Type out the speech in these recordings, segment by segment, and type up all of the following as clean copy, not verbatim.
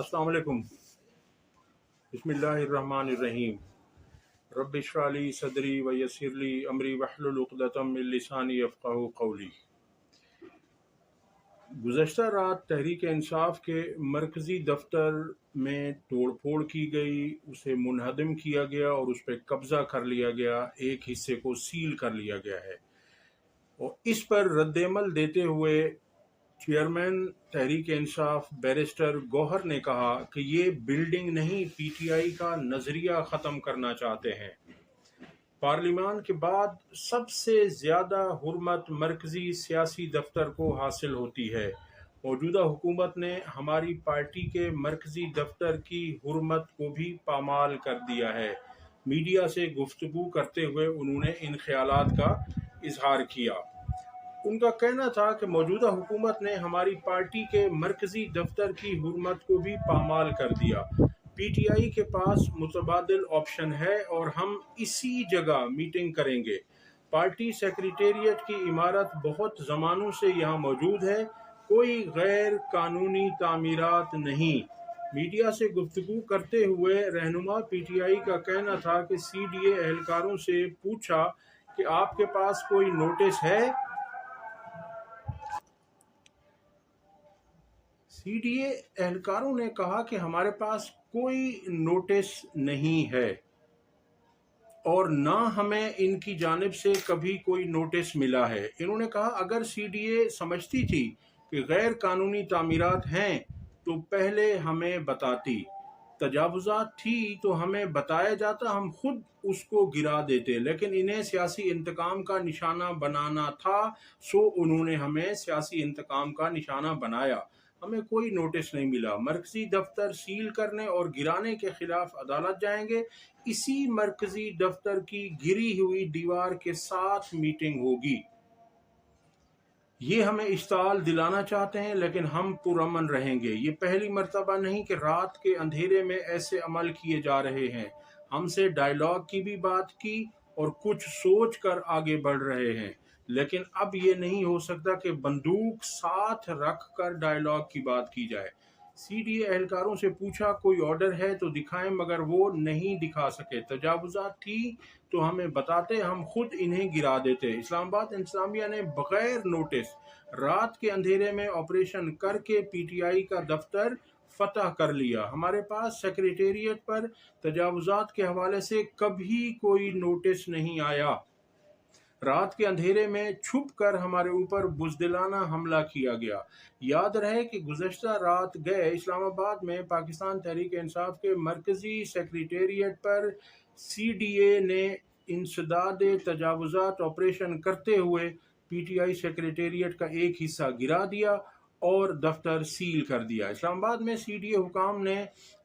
अस्सलाम वालेकुम। बिस्मिल्लाहिर्रहमानिर्रहीम। रब्बि इश्रह ली सदरी व यस्सिर ली अमरी वहलुल उक़दतम मिन लिसानी यफ़क़हू क़ौली। गुज़श्ता रात तहरीक इंसाफ के मरकज़ी दफ्तर में तोड़ फोड़ की गई, उसे मुनहदम किया गया और उस पर कब्ज़ा कर लिया गया, एक हिस्से को सील कर लिया गया है। और इस पर रद्दअमल देते हुए चेयरमैन तहरीक इंसाफ बैरिस्टर गौहर ने कहा कि ये बिल्डिंग नहीं, पीटीआई का नज़रिया ख़त्म करना चाहते हैं। पार्लिमान के बाद सबसे ज़्यादा हुर्मत मरकज़ी सियासी दफ्तर को हासिल होती है। मौजूदा हुकूमत ने हमारी पार्टी के मरकज़ी दफ्तर की हुर्मत को भी पामाल कर दिया है। मीडिया से गुफ्तगू करते हुए उन्होंने इन ख्यालात का इजहार किया। उनका कहना था कि मौजूदा हुकूमत ने हमारी पार्टी के मरकज़ी दफ्तर की हुर्मत को भी पामाल कर दिया। पीटीआई के पास मुतबादिल ऑप्शन है और हम इसी जगह मीटिंग करेंगे। पार्टी सेक्रेटेरिएट की इमारत बहुत ज़मानों से यहाँ मौजूद है, कोई गैर कानूनी तामीरात नहीं। मीडिया से गुफ्तगू करते हुए रहनुमा पीटीआई का कहना था कि सीडीए एहलकारों से पूछा कि आपके पास कोई नोटिस है। सीडीए एहलकारों ने कहा कि हमारे पास कोई नोटिस नहीं है और ना हमें इनकी जानिब से कभी कोई नोटिस मिला है। इन्होंने कहा अगर सीडीए समझती थी कि गैर कानूनी तामीरात हैं तो पहले हमें बताती, तजावुज़ात थी तो हमें बताया जाता, हम खुद उसको गिरा देते, लेकिन इन्हें सियासी इंतकाम का निशाना बनाना था, सो उन्होंने हमें सियासी इंतकाम का निशाना बनाया। हमें कोई नोटिस नहीं मिला। मरकजी दफ्तर सील करने और गिराने के खिलाफ अदालत जाएंगे। इसी मरकजी दफ्तर की गिरी हुई दीवार के साथ मीटिंग होगी। ये हमें इश्ताल दिलाना चाहते हैं, लेकिन हम पुरअमन रहेंगे। ये पहली मर्तबा नहीं कि रात के अंधेरे में ऐसे अमल किए जा रहे हैं। हमसे डायलॉग की भी बात की और कुछ सोच कर आगे बढ़ रहे हैं, लेकिन अब ये नहीं हो सकता कि बंदूक साथ रख कर डायलॉग की बात की जाए। सीडीए एहलकारों से पूछा कोई ऑर्डर है तो दिखाएं, मगर वो नहीं दिखा सके। तजावुज़ात थी तो हमें बताते, हम खुद इन्हें गिरा देते। इस्लामाबाद इंतजामिया ने बगैर नोटिस रात के अंधेरे में ऑपरेशन करके पीटीआई का दफ्तर फतह कर लिया। हमारे पास सेक्रेटेरिएट पर तजावुज़ात के हवाले से कभी कोई नोटिस नहीं आया। रात के अंधेरे में छुप कर हमारे ऊपर बुज़दिलाना हमला किया गया। याद रहे कि गुज़श्ता रात गए इस्लामाबाद में पाकिस्तान तहरीक इंसाफ के मरकज़ी सेक्रेटेरिएट पर सीडीए ने इंसदाद तजावुज़ात ऑपरेशन करते हुए पीटीआई सेक्रेटेरिएट का एक हिस्सा गिरा दिया और दफ्तर सील कर दिया। इस्लामाबाद में सीडीए हुकाम ने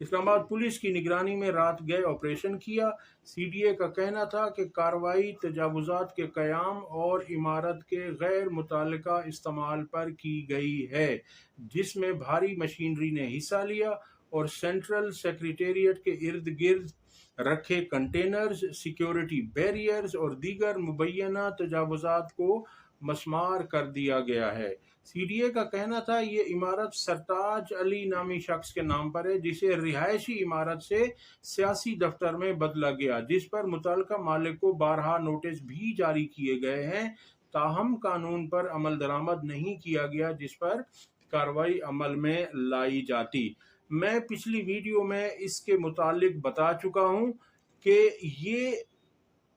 इस्लामाबाद पुलिस की निगरानी में रात गए ऑपरेशन किया। सीडीए का कहना था कि कार्रवाई तजावुज़ात के क़याम और इमारत के गैर मुतल्लिका इस्तेमाल पर की गई है, जिसमें भारी मशीनरी ने हिस्सा लिया और सेंट्रल सेक्रेटेरिएट के इर्द गिर्द रखे कंटेनर्स, सिक्योरिटी बैरियर्स और दीगर मुबैना तजावुज़ात को मस्मार कर दिया गया है। सीडीए का कहना था ये इमारत सरताज अली नामी शख्स के नाम पर है, जिसे रिहायशी इमारत से सियासी दफ्तर में बदला गया, जिस पर मुतल्लिका मालिक को बारहा नोटिस भी जारी किए गए हैं। ताहम कानून पर अमल दरामद नहीं किया गया जिस पर कार्रवाई अमल में लाई जाती। मैं पिछली वीडियो में इसके मुतालिक बता चुका हूँ कि ये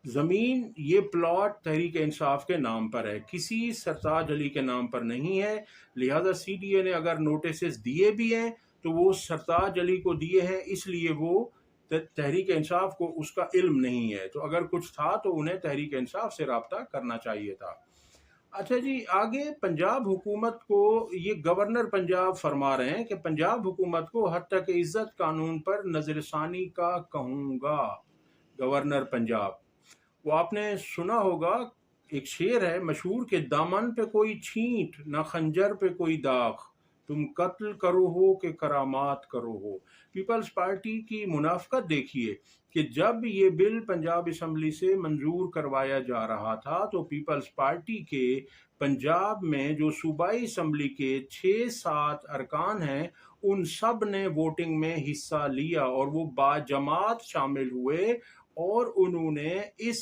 ज़मीन, ये प्लॉट तहरीक इंसाफ के नाम पर है, किसी सरताज अली के नाम पर नहीं है। लिहाजा सीडीए ने अगर नोटिस दिए भी हैं तो वो सरताज अली को दिए हैं, इसलिए वो तहरीक इंसाफ को उसका इल्म नहीं है। तो अगर कुछ था तो उन्हें तहरीक इंसाफ से रब्ता करना चाहिए था। अच्छा जी, आगे पंजाब हुकूमत को ये गवर्नर पंजाब फरमा रहे हैं कि पंजाब हुकूमत को हद तक इज्जत कानून पर नजरसानी का कहूँगा। गवर्नर पंजाब, वो आपने सुना होगा, एक शेर है मशहूर के दामन पे कोई छींट ना खंजर पे कोई दाग, तुम कत्ल करो हो कि करामात करो हो। पीपल्स पार्टी की मुनाफकत देखिए कि जब ये बिल पंजाब असम्बली से मंजूर करवाया जा रहा था तो पीपल्स पार्टी के पंजाब में जो सूबाई असम्बली के 6-7 अरकान हैं उन सब ने वोटिंग में हिस्सा लिया और वो बाजमात शामिल हुए और उन्होंने इस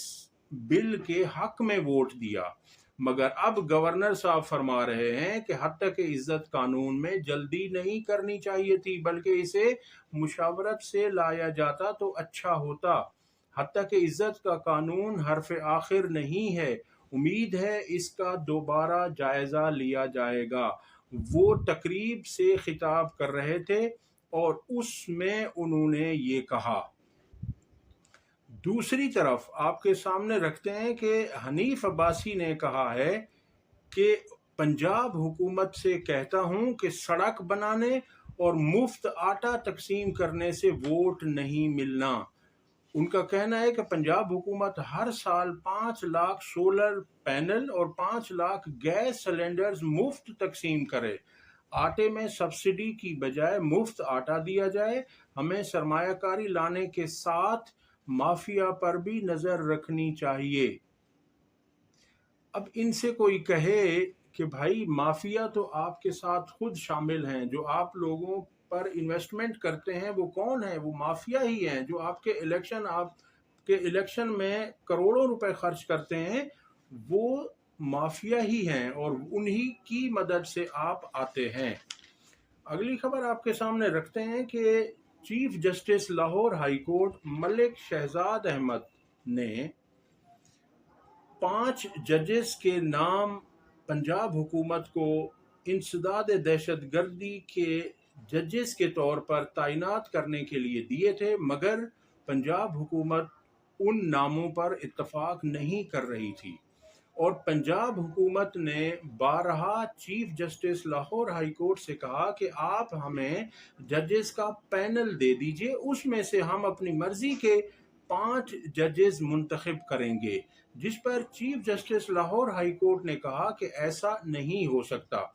बिल के हक में वोट दिया। मगर अब गवर्नर साहब फरमा रहे हैं कि हत्तक इज्जत कानून में जल्दी नहीं करनी चाहिए थी, बल्कि इसे मुशावरत से लाया जाता तो अच्छा होता। हत्तक इज्जत का कानून हरफ आखिर नहीं है, उम्मीद है इसका दोबारा जायजा लिया जाएगा। वो तकरीब से खिताब कर रहे थे और उसमें उन्होंने ये कहा। दूसरी तरफ आपके सामने रखते हैं कि हनीफ अब्बासी ने कहा है कि पंजाब हुकूमत से कहता हूं कि सड़क बनाने और मुफ्त आटा तकसीम करने से वोट नहीं मिलना। उनका कहना है कि पंजाब हुकूमत हर साल 5 लाख सोलर पैनल और 5 लाख गैस सिलेंडर्स मुफ्त तकसीम करे। आटे में सब्सिडी की बजाय मुफ्त आटा दिया जाए। हमें सरमायाकारी लाने के साथ माफिया पर भी नजर रखनी चाहिए। अब इनसे कोई कहे कि भाई माफिया तो आपके साथ खुद शामिल हैं, जो आप लोगों पर इन्वेस्टमेंट करते हैं वो कौन है? वो माफिया ही हैं जो आपके इलेक्शन में करोड़ों रुपए खर्च करते हैं, वो माफिया ही हैं और उन्हीं की मदद से आप आते हैं। अगली खबर आपके सामने रखते हैं कि chief justice Lahore high court Malik Shahzad Ahmad ने 5 जजेस के नाम पंजाब हुकूमत को इंसदाद दहशत गर्दी के जजेस के तौर पर तैनात करने के लिए दिए थे, मगर पंजाब हुकूमत उन नामों पर इत्तफाक नहीं कर रही थी और पंजाब हुकूमत ने बारहा chief justice Lahore high court से कहा कि आप हमें जजेस का पैनल दे दीजिए, उसमें से हम अपनी मर्जी के 5 जजेस मुंतखब करेंगे। जिस पर chief justice Lahore high court ने कहा कि ऐसा नहीं हो सकता।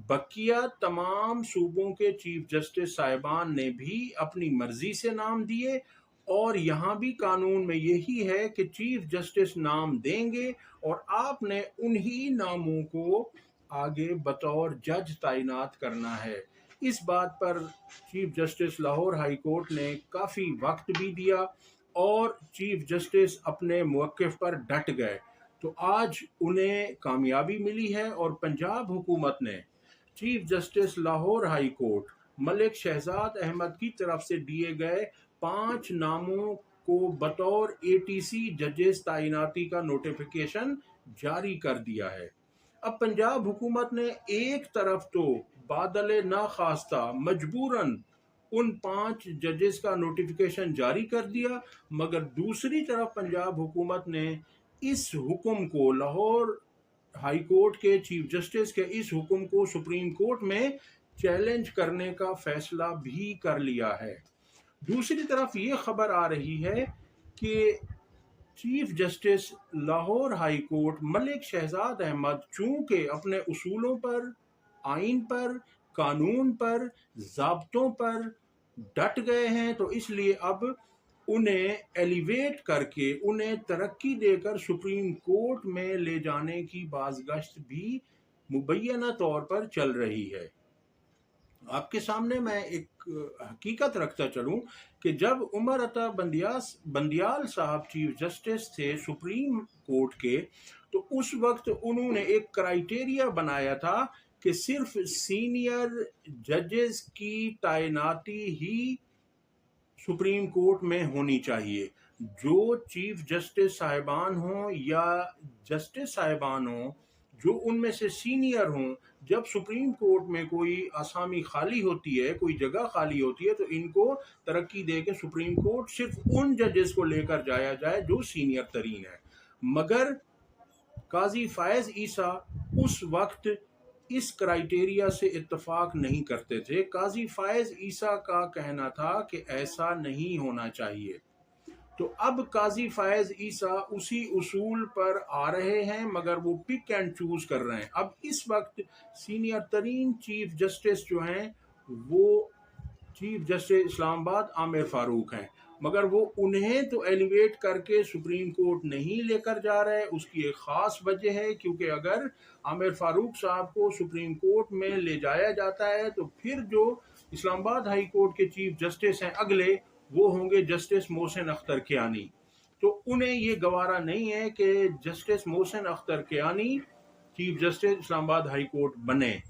बकिया तमाम सूबों के चीफ जस्टिस साहिबान ने भी अपनी मर्जी से नाम दिए और यहाँ भी कानून में यही है कि चीफ जस्टिस नाम देंगे और आपने उन्हीं नामों को आगे बतौर जज तैनात करना है। इस बात पर chief justice Lahore high court ने काफ़ी वक्त भी दिया और चीफ जस्टिस अपने मौक़िफ़ पर डट गए, तो आज उन्हें कामयाबी मिली है और पंजाब हुकूमत ने chief justice Lahore high court Malik Shahzad Ahmad की तरफ से दिए गए 5 नामों को बतौर एटीसी जजेस तैनाती का नोटिफिकेशन जारी कर दिया है। अब पंजाब हुकूमत ने एक तरफ तो बादल नाखास्ता मजबूरन उन 5 जजेस का नोटिफिकेशन जारी कर दिया, मगर दूसरी तरफ पंजाब हुकूमत ने इस हुक्म को लाहौर हाई कोर्ट के चीफ जस्टिस के इस हुक्म को सुप्रीम कोर्ट में चैलेंज करने का फैसला भी कर लिया है। दूसरी तरफ ये खबर आ रही है कि chief justice Lahore high court Malik Shahzad Ahmad चूंकि अपने उसूलों पर, आइन पर, कानून पर, ज़ाब्तों पर डट गए हैं, तो इसलिए अब उन्हें एलिवेट करके उन्हें तरक्की देकर सुप्रीम कोर्ट में ले जाने की बाज़गश्त भी मुबैना तौर पर चल रही है। आपके सामने मैं एक हकीकत रखता चलूं कि जब उमर अता बंदियाल साहब चीफ जस्टिस थे सुप्रीम कोर्ट के, तो उस वक्त उन्होंने एक क्राइटेरिया बनाया था कि सिर्फ सीनियर जजेस की तैनाती ही सुप्रीम कोर्ट में होनी चाहिए। जो चीफ जस्टिस साहिबान हों या जस्टिस साहिबान हों जो उनमें से सीनियर हों, जब सुप्रीम कोर्ट में कोई आसामी खाली होती है, कोई जगह खाली होती है, तो इनको तरक्की दे के सुप्रीम कोर्ट सिर्फ उन जजेस को लेकर जाया जाए जो सीनियर तरीन है। मगर काजी फायज ईसा उस वक्त इस क्राइटेरिया से इत्तफाक नहीं करते थे। काजी फायज ईसा का कहना था कि ऐसा नहीं होना चाहिए। तो अब काजी फायज ईसा उसी उसूल पर आ रहे हैं, मगर वो पिक एंड चूज कर रहे हैं। अब इस वक्त सीनियर तरीन चीफ जस्टिस जो हैं वो चीफ जस्टिस इस्लामाबाद आमिर फारूक हैं, मगर वो उन्हें तो एलिवेट करके सुप्रीम कोर्ट नहीं लेकर जा रहे। उसकी एक ख़ास वजह है, क्योंकि अगर आमिर फारूक साहब को सुप्रीम कोर्ट में ले जाया जाता है तो फिर जो इस्लामाबाद हाई कोर्ट के चीफ जस्टिस हैं अगले, वो होंगे जस्टिस मोहसिन अख्तर कियानी। तो उन्हें ये गवारा नहीं है कि justice Mohsin Akhtar Kiyani chief justice Islamabad high court बने,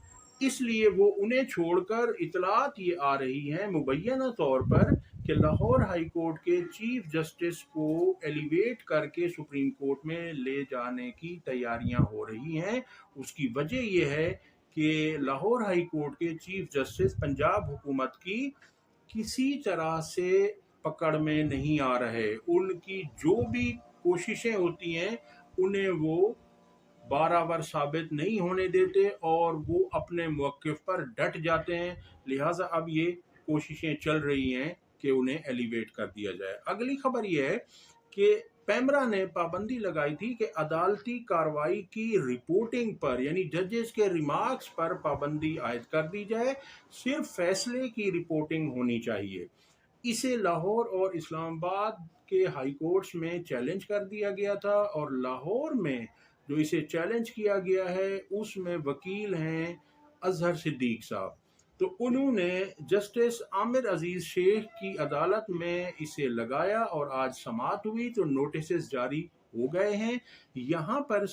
इसलिए वो उन्हें छोड़कर इतलात ये आ रही हैं मुबैना तौर पर कि लाहौर हाई कोर्ट के चीफ जस्टिस को एलिवेट करके सुप्रीम कोर्ट में ले जाने की तैयारियां हो रही हैं। उसकी वजह यह है कि लाहौर हाई कोर्ट के चीफ जस्टिस पंजाब हुकूमत की किसी तरह से पकड़ में नहीं आ रहे। उनकी जो भी कोशिशें होती हैं उन्हें वो बाराबर साबित नहीं होने देते और वो अपने मौक़िफ़ पर डट जाते हैं। लिहाजा अब ये कोशिशें चल रही हैं कि उन्हें एलिवेट कर दिया जाए। अगली खबर ये है कि पैमरा ने पाबंदी लगाई थी कि अदालती कार्रवाई की रिपोर्टिंग पर, यानी जजेस के रिमार्क्स पर पाबंदी आयद कर दी जाए, सिर्फ फैसले की रिपोर्टिंग होनी चाहिए। इसे लाहौर और इस्लामाबाद के हाई कोर्ट्स में चैलेंज कर दिया गया था, और लाहौर में जो इसे चैलेंज किया गया है उसमें वकील हैं अजहर सिद्दीक साहब। तो उन्होंने जस्टिस आमिर अजीज शेख की अदालत में इसे लगाया और आज समाअत हुई तो नोटिस जारी हो गए हैं। यहाँ पर